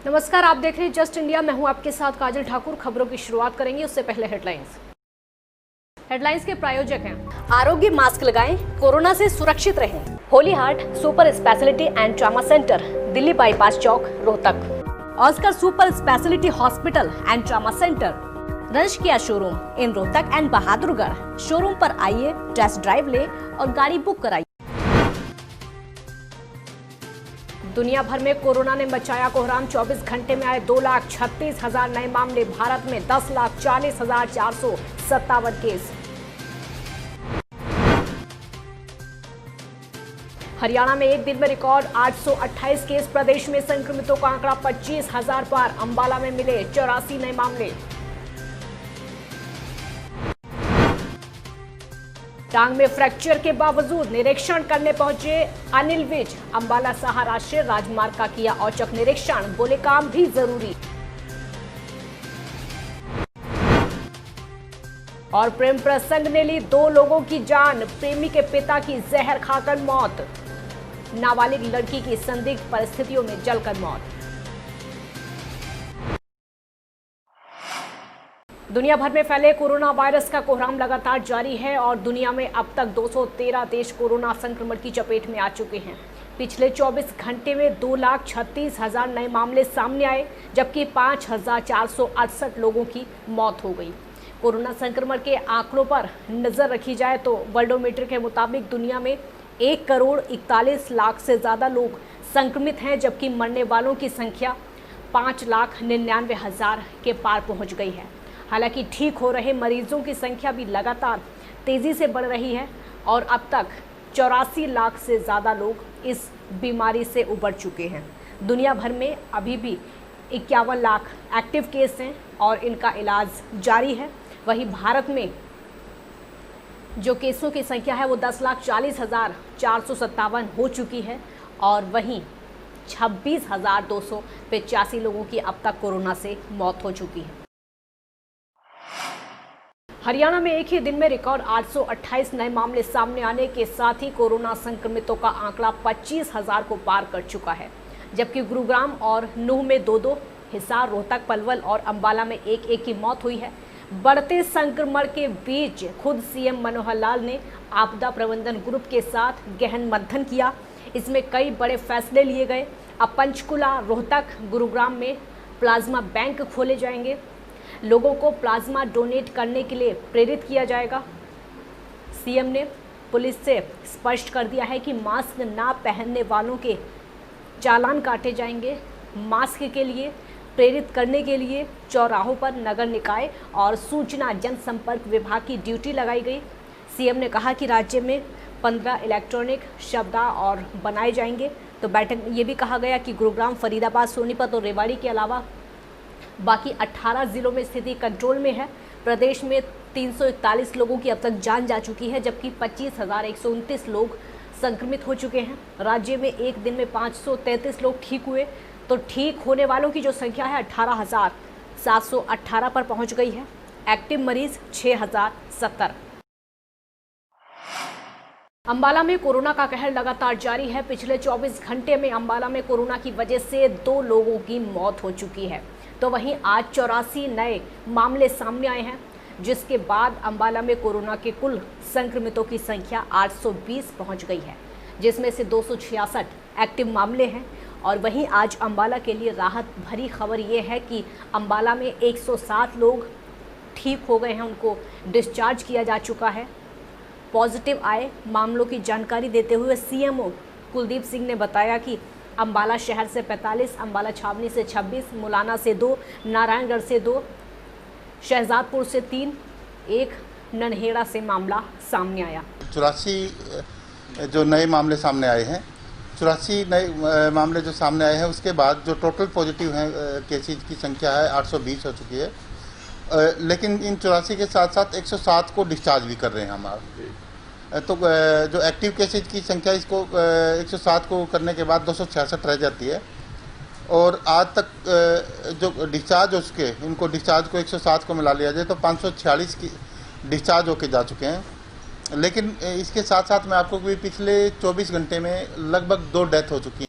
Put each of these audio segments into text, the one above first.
नमस्कार, आप देख रहे हैं जस्ट इंडिया। मैं हूं आपके साथ काजल ठाकुर। खबरों की शुरुआत करेंगे, उससे पहले हेडलाइंस के प्रायोजक हैं आरोग्य मास्क लगाएं, कोरोना से सुरक्षित रहें। Holy heart super speciality and trauma centre, Delhi bypass Chowk, Rohtak. Oscar super speciality hospital and trauma centre, रंश किया showroom in Rohtak and Bahadurgarh. Showroom पर आइए, टेस्ट ड्राइव ले और गाड़ी बुक कराइए। दुनिया भर में कोरोना ने मचाया कोहराम। 24 घंटे में आए 2,36,000 नए मामले। भारत में 10,40,457 केस। हरियाणा में एक दिन में रिकॉर्ड 828 केस। प्रदेश में संक्रमितों का आंकड़ा 25,000 पार। अंबाला में मिले 84 नए मामले। टांग में फ्रैक्चर के बावजूद निरीक्षण करने पहुंचे अनिल विज। अंबाला साहा राष्ट्रीय राजमार्ग का किया औचक निरीक्षण, बोले काम भी जरूरी। और प्रेम प्रसंग ने ली 2 लोगों की जान। प्रेमी के पिता की जहर खाकर मौत। नाबालिग लड़की की संदिग्ध परिस्थितियों में जलकर मौत। दुनिया भर में फैले कोरोना वायरस का कोहराम लगातार जारी है और दुनिया में अब तक 213 देश कोरोना संक्रमण की चपेट में आ चुके हैं। पिछले 24 घंटे में 2,36,000 नए मामले सामने आए, जबकि 5,468 लोगों की मौत हो गई। कोरोना संक्रमण के आंकड़ों पर नजर रखी जाए तो वर्ल्डोमीटर के मुताबिक दुनिया में 1,41,00,000 से ज़्यादा लोग संक्रमित हैं, जबकि मरने वालों की संख्या 5,99,000 के पार पहुंच गई है। हालांकि ठीक हो रहे मरीजों की संख्या भी लगातार तेजी से बढ़ रही है और अब तक 84 लाख से ज़्यादा लोग इस बीमारी से उबर चुके हैं। दुनिया भर में अभी भी 51 लाख एक्टिव केस हैं और इनका इलाज जारी है। वहीं भारत में जो केसों की संख्या है वो 10,40,457 हो चुकी है और वहीं 26,285 लोगों की अब तक कोरोना से मौत हो चुकी है। हरियाणा में एक ही दिन में रिकॉर्ड 828 नए मामले सामने आने के साथ ही कोरोना संक्रमितों का आंकड़ा 25,000 को पार कर चुका है, जबकि गुरुग्राम और नूह में 2-2, हिसार, रोहतक, पलवल और अंबाला में 1-1 की मौत हुई है। बढ़ते संक्रमण के बीच खुद सीएम मनोहर लाल ने आपदा प्रबंधन ग्रुप के साथ गहन मंथन किया। इसमें कई बड़े फैसले लिए गए। अब पंचकुला, रोहतक, गुरुग्राम में प्लाज्मा बैंक खोले जाएंगे। लोगों को प्लाज्मा डोनेट करने के लिए प्रेरित किया जाएगा। सीएम ने पुलिस से स्पष्ट कर दिया है कि मास्क ना पहनने वालों के चालान काटे जाएंगे। मास्क के लिए प्रेरित करने के लिए चौराहों पर नगर निकाय और सूचना जनसंपर्क विभाग की ड्यूटी लगाई गई। सीएम ने कहा कि राज्य में 15 इलेक्ट्रॉनिक शवदाह और बनाए जाएंगे। तो बैठक में ये भी कहा गया कि गुरुग्राम, फरीदाबाद, सोनीपत और रेवाड़ी के अलावा बाकी 18 जिलों में स्थिति कंट्रोल में है। प्रदेश में 341 लोगों की अब तक जान जा चुकी है, जबकि 25,129 लोग संक्रमित हो चुके हैं। राज्य में एक दिन में 533 लोग ठीक हुए, तो ठीक होने वालों की जो संख्या है 18,718 पर पहुंच गई है। एक्टिव मरीज 6,070। अंबाला में कोरोना का कहर लगातार जारी है। पिछले 24 घंटे में अंबाला में कोरोना की वजह से 2 लोगों की मौत हो चुकी है, तो वहीं आज 84 नए मामले सामने आए हैं, जिसके बाद अंबाला में कोरोना के कुल संक्रमितों की संख्या 820 पहुंच गई है, जिसमें से 266 एक्टिव मामले हैं। और वहीं आज अंबाला के लिए राहत भरी खबर ये है कि अंबाला में 107 लोग ठीक हो गए हैं, उनको डिस्चार्ज किया जा चुका है। पॉजिटिव आए मामलों की जानकारी देते हुए सीएमओ कुलदीप सिंह ने बताया कि अंबाला शहर से 45, अंबाला छावनी से 26, मुलाना से 2, नारायणगढ़ से 2, शहजादपुर से 3, एक ननहेड़ा से मामला सामने आया। 84 जो नए मामले सामने आए हैं, 84 नए मामले जो सामने आए हैं, उसके बाद जो टोटल पॉजिटिव हैं केसेज की संख्या है 820 हो चुकी है। लेकिन इन 84 के साथ साथ 107 को डिस्चार्ज भी कर रहे हैं हमारे। तो जो एक्टिव केसेज की संख्या इसको 107 को करने के बाद 266 रह जाती है और आज तक जो डिस्चार्ज हो चुके इनको डिस्चार्ज को 107 को मिला लिया जाए तो 546 की डिस्चार्ज होके जा चुके हैं। लेकिन इसके साथ साथ मैं आपको भी पिछले 24 घंटे में लगभग 2 डेथ हो चुकी हैं।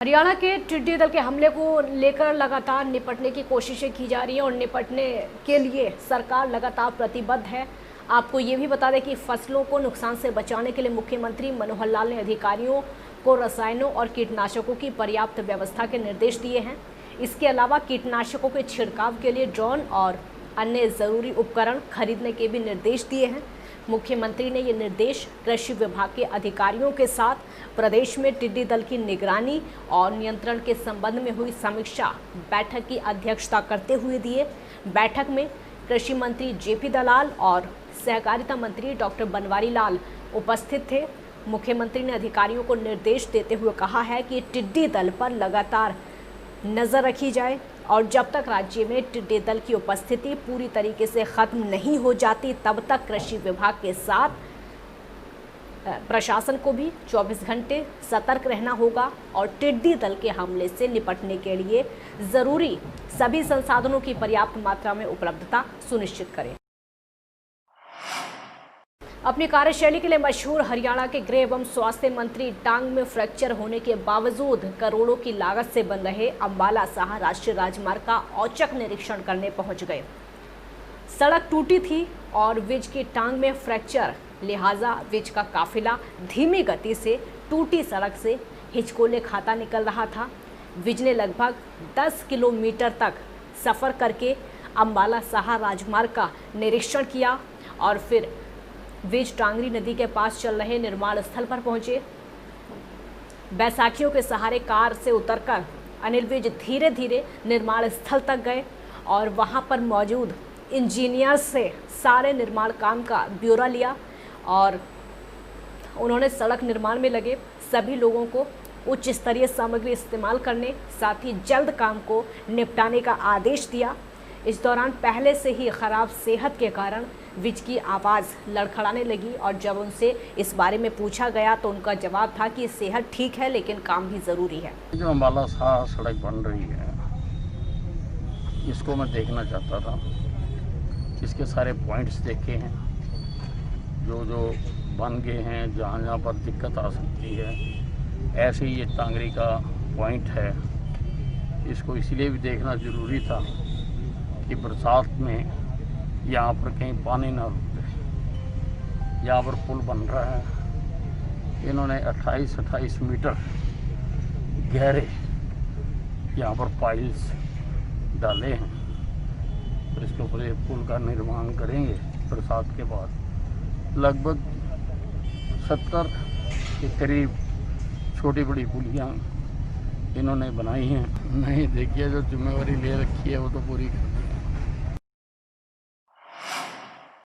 हरियाणा के टिड्डी दल के हमले को लेकर लगातार निपटने की कोशिशें की जा रही हैं और निपटने के लिए सरकार लगातार प्रतिबद्ध है। आपको ये भी बता दें कि फसलों को नुकसान से बचाने के लिए मुख्यमंत्री मनोहर लाल ने अधिकारियों को रसायनों और कीटनाशकों की पर्याप्त व्यवस्था के निर्देश दिए हैं। इसके अलावा कीटनाशकों के छिड़काव के लिए ड्रोन और अन्य ज़रूरी उपकरण खरीदने के भी निर्देश दिए हैं। मुख्यमंत्री ने ये निर्देश कृषि विभाग के अधिकारियों के साथ प्रदेश में टिड्डी दल की निगरानी और नियंत्रण के संबंध में हुई समीक्षा बैठक की अध्यक्षता करते हुए दिए। बैठक में कृषि मंत्री जेपी दलाल और सहकारिता मंत्री डॉक्टर बनवारी लाल उपस्थित थे। मुख्यमंत्री ने अधिकारियों को निर्देश देते हुए कहा है कि टिड्डी दल पर लगातार नज़र रखी जाए और जब तक राज्य में टिड्डी दल की उपस्थिति पूरी तरीके से ख़त्म नहीं हो जाती तब तक कृषि विभाग के साथ प्रशासन को भी 24 घंटे सतर्क रहना होगा और टिड्डी दल के हमले से निपटने के लिए ज़रूरी सभी संसाधनों की पर्याप्त मात्रा में उपलब्धता सुनिश्चित करें। अपनी कार्यशैली के लिए मशहूर हरियाणा के गृह एवं स्वास्थ्य मंत्री टांग में फ्रैक्चर होने के बावजूद करोड़ों की लागत से बन रहे अंबाला साहा राष्ट्रीय राजमार्ग का औचक निरीक्षण करने पहुंच गए। सड़क टूटी थी और विज की टांग में फ्रैक्चर, लिहाजा विज का काफिला धीमी गति से टूटी सड़क से हिचकोले खाता निकल रहा था। विज ने लगभग 10 किलोमीटर तक सफ़र करके अंबाला साहा राजमार्ग का निरीक्षण किया और फिर विज टांगरी नदी के पास चल रहे निर्माण स्थल पर पहुंचे। बैसाखियों के सहारे कार से उतरकर अनिल विज धीरे धीरे निर्माण स्थल तक गए और वहां पर मौजूद इंजीनियर से सारे निर्माण काम का ब्यौरा लिया और उन्होंने सड़क निर्माण में लगे सभी लोगों को उच्च स्तरीय सामग्री इस्तेमाल करने, साथ ही जल्द काम को निपटाने का आदेश दिया। इस दौरान पहले से ही खराब सेहत के कारण विज की आवाज़ लड़खड़ाने लगी और जब उनसे इस बारे में पूछा गया तो उनका जवाब था कि सेहत ठीक है लेकिन काम भी ज़रूरी है। जो अंबाला साहा सड़क बन रही है इसको मैं देखना चाहता था। इसके सारे पॉइंट्स देखे हैं, जो जो बन गए हैं, जहाँ जहाँ पर दिक्कत आ सकती है। ऐसे ही ये टांगरी का पॉइंट है, इसको इसलिए भी देखना ज़रूरी था कि बरसात में यहाँ पर कहीं पानी ना रुके। यहाँ पर पुल बन रहा है, इन्होंने 28 मीटर गहरे यहाँ पर पाइल्स डाले हैं, तो इसके ऊपर ये पुल का निर्माण करेंगे। बरसात के बाद लगभग 70 के करीब छोटी बड़ी पुलियाँ इन्होंने बनाई हैं। नहीं, देखिए जो जिम्मेवारी ले रखी है वो तो पूरी करनी है।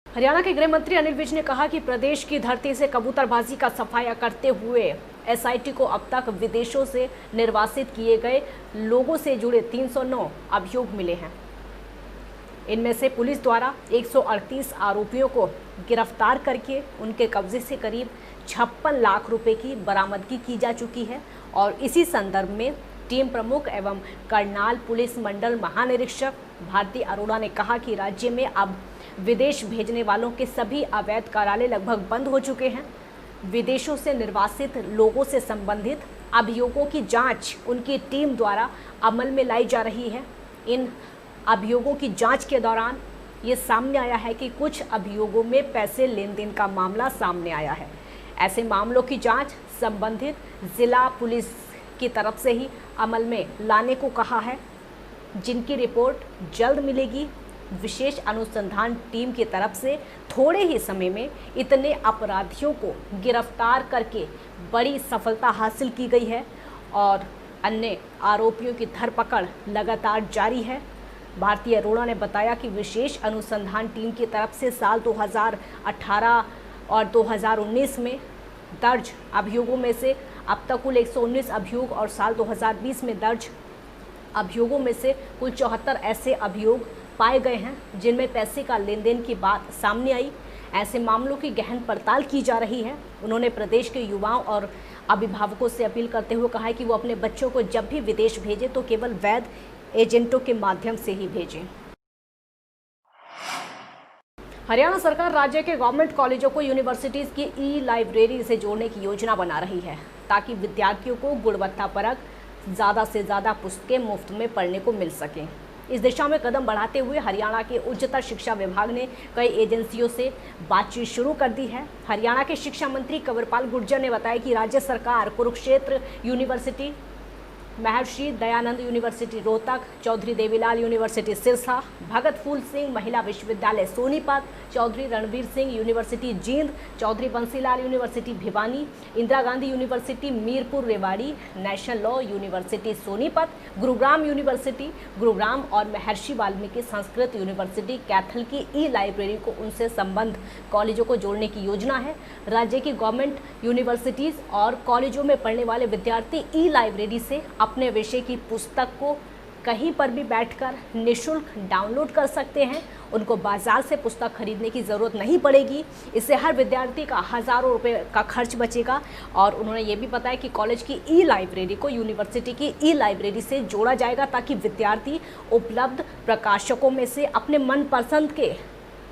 हरियाणा के गृह मंत्री अनिल विज ने कहा कि प्रदेश की धरती से कबूतरबाजी का सफाया करते हुए एसआईटी को अब तक विदेशों से निर्वासित किए गए लोगों से जुड़े 309 अभियोग मिले हैं। इनमें से पुलिस द्वारा 138 आरोपियों को गिरफ्तार करके उनके कब्जे से करीब 56 लाख रुपए की बरामदगी की जा चुकी है और इसी संदर्भ में टीम प्रमुख एवं करनाल पुलिस मंडल महानिरीक्षक भारती अरोड़ा ने कहा कि राज्य में अब विदेश भेजने वालों के सभी अवैध कार्यालय लगभग बंद हो चुके हैं। विदेशों से निर्वासित लोगों से संबंधित अभियोगों की जांच उनकी टीम द्वारा अमल में लाई जा रही है। इन अभियोगों की जांच के दौरान ये सामने आया है कि कुछ अभियोगों में पैसे लेन देन का मामला सामने आया है। ऐसे मामलों की जांच संबंधित जिला पुलिस की तरफ से ही अमल में लाने को कहा है, जिनकी रिपोर्ट जल्द मिलेगी। विशेष अनुसंधान टीम की तरफ से थोड़े ही समय में इतने अपराधियों को गिरफ्तार करके बड़ी सफलता हासिल की गई है और अन्य आरोपियों की धरपकड़ लगातार जारी है। भारती अरोड़ा ने बताया कि विशेष अनुसंधान टीम की तरफ से साल 2018 और 2019 में दर्ज अभियोगों में से अब तक कुल 119 अभियोग और साल 2020 में दर्ज अभियोगों में से कुल 74 ऐसे अभियोग पाए गए हैं जिनमें पैसे का लेन देन की बात सामने आई। ऐसे मामलों की गहन पड़ताल की जा रही है। उन्होंने प्रदेश के युवाओं और अभिभावकों से अपील करते हुए कहा है कि वो अपने बच्चों को जब भी विदेश भेजें तो केवल वैध एजेंटों के माध्यम से ही भेजें। हरियाणा सरकार राज्य के गवर्नमेंट कॉलेजों को यूनिवर्सिटीज़ की ई लाइब्रेरी से जोड़ने की योजना बना रही है ताकि विद्यार्थियों को गुणवत्तापरक ज़्यादा से ज़्यादा पुस्तकें मुफ्त में पढ़ने को मिल सकें। इस दिशा में कदम बढ़ाते हुए हरियाणा के उच्चतर शिक्षा विभाग ने कई एजेंसियों से बातचीत शुरू कर दी है। हरियाणा के शिक्षा मंत्री कंवरपाल गुर्जर ने बताया कि राज्य सरकार Kurukshetra university, Maharshi Dayanand university Rohtak, Chaudhary Devilal university Sirsa, Bhagat Phool Singh महिला विश्वविद्यालय Sonipat, Chaudhary Ranbir Singh university Jind, Chaudhary Bansilal university Bhiwani, Indira Gandhi university Mirpur Rewari, national law university Sonipat, Gurugram university Gurugram और महर्षि वाल्मीकि संस्कृत यूनिवर्सिटी कैथल की ई लाइब्रेरी को उनसे संबद्ध कॉलेजों को जोड़ने की योजना है। राज्य की गवर्नमेंट यूनिवर्सिटीज़ और कॉलेजों में पढ़ने वाले विद्यार्थी ई लाइब्रेरी से अपने विषय की पुस्तक को कहीं पर भी बैठकर निःशुल्क डाउनलोड कर सकते हैं। उनको बाजार से पुस्तक खरीदने की ज़रूरत नहीं पड़ेगी। इससे हर विद्यार्थी का हज़ारों रुपए का खर्च बचेगा। और उन्होंने ये भी बताया कि कॉलेज की ई लाइब्रेरी को यूनिवर्सिटी की ई लाइब्रेरी से जोड़ा जाएगा ताकि विद्यार्थी उपलब्ध प्रकाशकों में से अपने मनपसंद के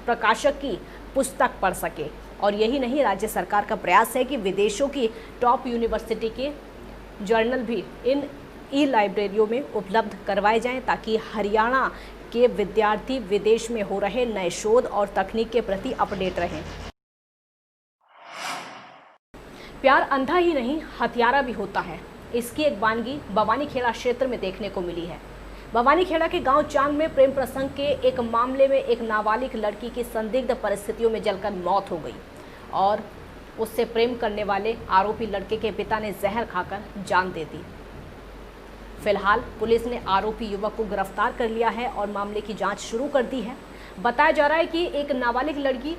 प्रकाशक की पुस्तक पढ़ सके। और यही नहीं, राज्य सरकार का प्रयास है कि विदेशों की टॉप यूनिवर्सिटी के जर्नल भी इन ई लाइब्रेरियों में उपलब्ध करवाए जाएं ताकि हरियाणा के विद्यार्थी विदेश में हो रहे नए शोध और तकनीक के प्रति अपडेट रहें। प्यार अंधा ही नहीं, हथियारा भी होता है। इसकी एक वानगी बवानीखेड़ा क्षेत्र में देखने को मिली है। बवानीखेड़ा के गांव चांग में प्रेम प्रसंग के एक मामले में एक नाबालिग लड़की की संदिग्ध परिस्थितियों में जलकर मौत हो गई और उससे प्रेम करने वाले आरोपी लड़के के पिता ने जहर खाकर जान दे दी। फिलहाल पुलिस ने आरोपी युवक को गिरफ्तार कर लिया है और मामले की जांच शुरू कर दी है। बताया जा रहा है कि एक नाबालिग लड़की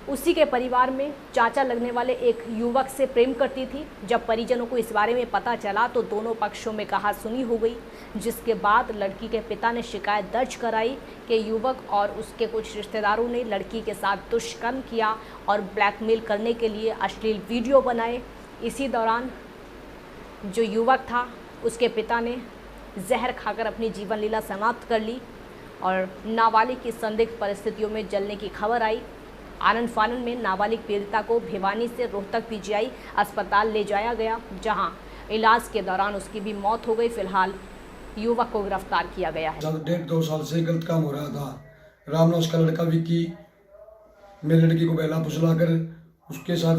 उसी के परिवार में चाचा लगने वाले एक युवक से प्रेम करती थी। जब परिजनों को इस बारे में पता चला तो दोनों पक्षों में कहासुनी हो गई, जिसके बाद लड़की के पिता ने शिकायत दर्ज कराई कि युवक और उसके कुछ रिश्तेदारों ने लड़की के साथ दुष्कर्म किया और ब्लैकमेल करने के लिए अश्लील वीडियो बनाए। इसी दौरान जो युवक था उसके पिता ने जहर खाकर अपनी जीवन लीला समाप्त कर ली और नाबालिग की संदिग्ध परिस्थितियों में जलने की खबर आई। आनंद फानन में नाबालिग पीड़िता को भिवानी से रोहतक पीजीआई अस्पताल ले जाया गया, जहां इलाज के दौरान उसकी भी मौत हो गई। फिलहाल युवक को गिरफ्तार किया गया है। 1.5-2 साल से गलत काम हो रहा था। रामनाथ का लड़का विक्की मेरी लड़की को बहला फुसला कर उसके साथ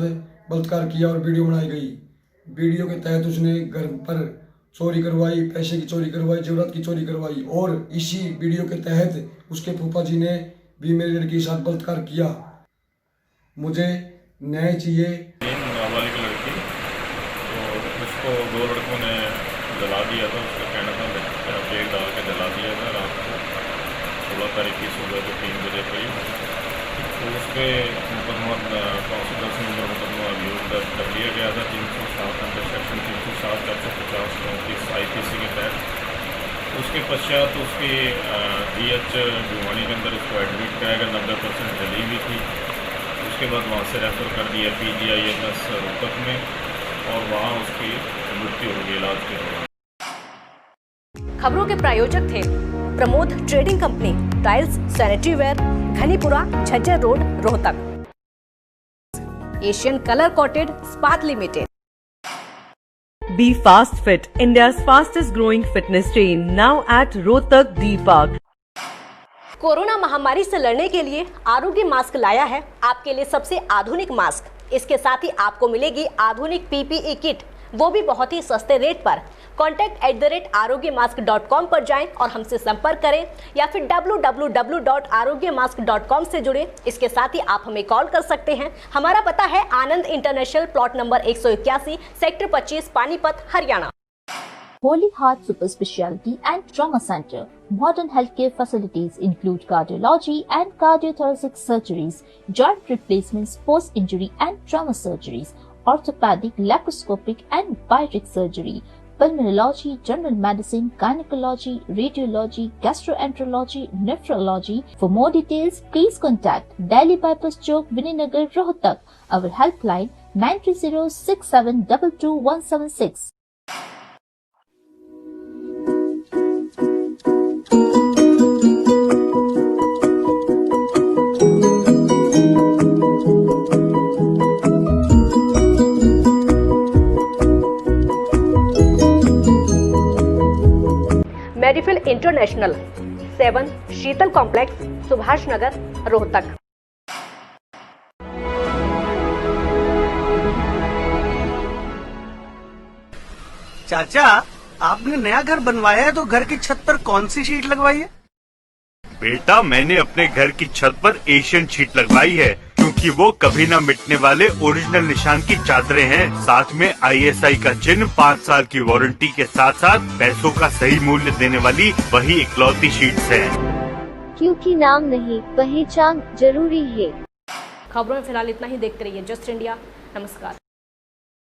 बलात्कार किया और वीडियो बनाई गई। वीडियो के तहत उसने घर पर चोरी करवाई, पैसे की चोरी करवाई, जेवरात की चोरी करवाई और इसी वीडियो के तहत उसके फूफा जी ने भी मेरी लड़की के साथ बलात्कार किया। मुझे न्याय चाहिए। नाबालिग लड़की तो उसको 2 लड़कों ने जला दिया था। उसका कहना था पेट डाल के जला दिया था रात को 16 तारीख की सुबह को 3 बजे करीब। तो उस पर मुकदमा 510 नंबर मुकदमा अभियोग दर्ज कर लिया गया था 307 अंडर सेक्शन 307 450 29 IPC के तहत। उसके पश्चात उसकी DH भिवानी के अंदर उसको एडमिट कराया गया। 90% जली हुई थी। उसके बाद वहाँ से रेफर कर दिया PGIMS रोहतक में और वहाँ उसकी मृत्यु हो गई इलाज के दौरान। खबरों के प्रायोजक थे Pramod trading company, tiles, sanitary ware, Ghanipura, Jhajjar road, Rohtak. Asian colour coated Spat limited. Be Fast Fit, India's fastest growing fitness chain, now at Rohtak D Park. Corona महामारी से लड़ने के लिए आरोग्य मास्क लाया है आपके लिए सबसे आधुनिक मास्क। इसके साथ ही आपको मिलेगी आधुनिक PPE किट, वो भी बहुत ही सस्ते रेट पर। contact@arogyamask.com पर जाएं और हमसे संपर्क करें या फिर www.arogyamask.com से जुड़ें। इसके साथ ही आप हमें कॉल कर सकते हैं। हमारा पता है Anand international, plot number 181, sector 25, Panipat, Haryana. Holy Heart Super Speciality and Trauma Center. Modern healthcare facilities include cardiology and cardiothoracic surgeries, joint replacements, post-injury and trauma surgeries, orthopedic, laparoscopic and bariatric surgery, pulmonology, general medicine, gynecology, radiology, gastroenterology, nephrology. For more details, please contact Delhi Bypass Chowk, Vininagar, Rohtak. Our helpline 93067222176. Medifil international, 7 Sheetal complex, Subhash Nagar, Rohtak. चाचा, आपने नया घर बनवाया है तो घर की छत पर कौन सी शीट लगवाई है? बेटा, मैंने अपने घर की छत पर एशियन शीट लगवाई है क्योंकि वो कभी न मिटने वाले ओरिजिनल निशान की चादरें हैं। साथ में ISI का चिन्ह, 5 साल की वारंटी के साथ साथ पैसों का सही मूल्य देने वाली वही इकलौती शीट्स हैं। क्योंकि नाम नहीं, पहचान जरूरी है। खबरों में फिलहाल इतना ही। देखते रहिए जस्ट इंडिया। नमस्कार।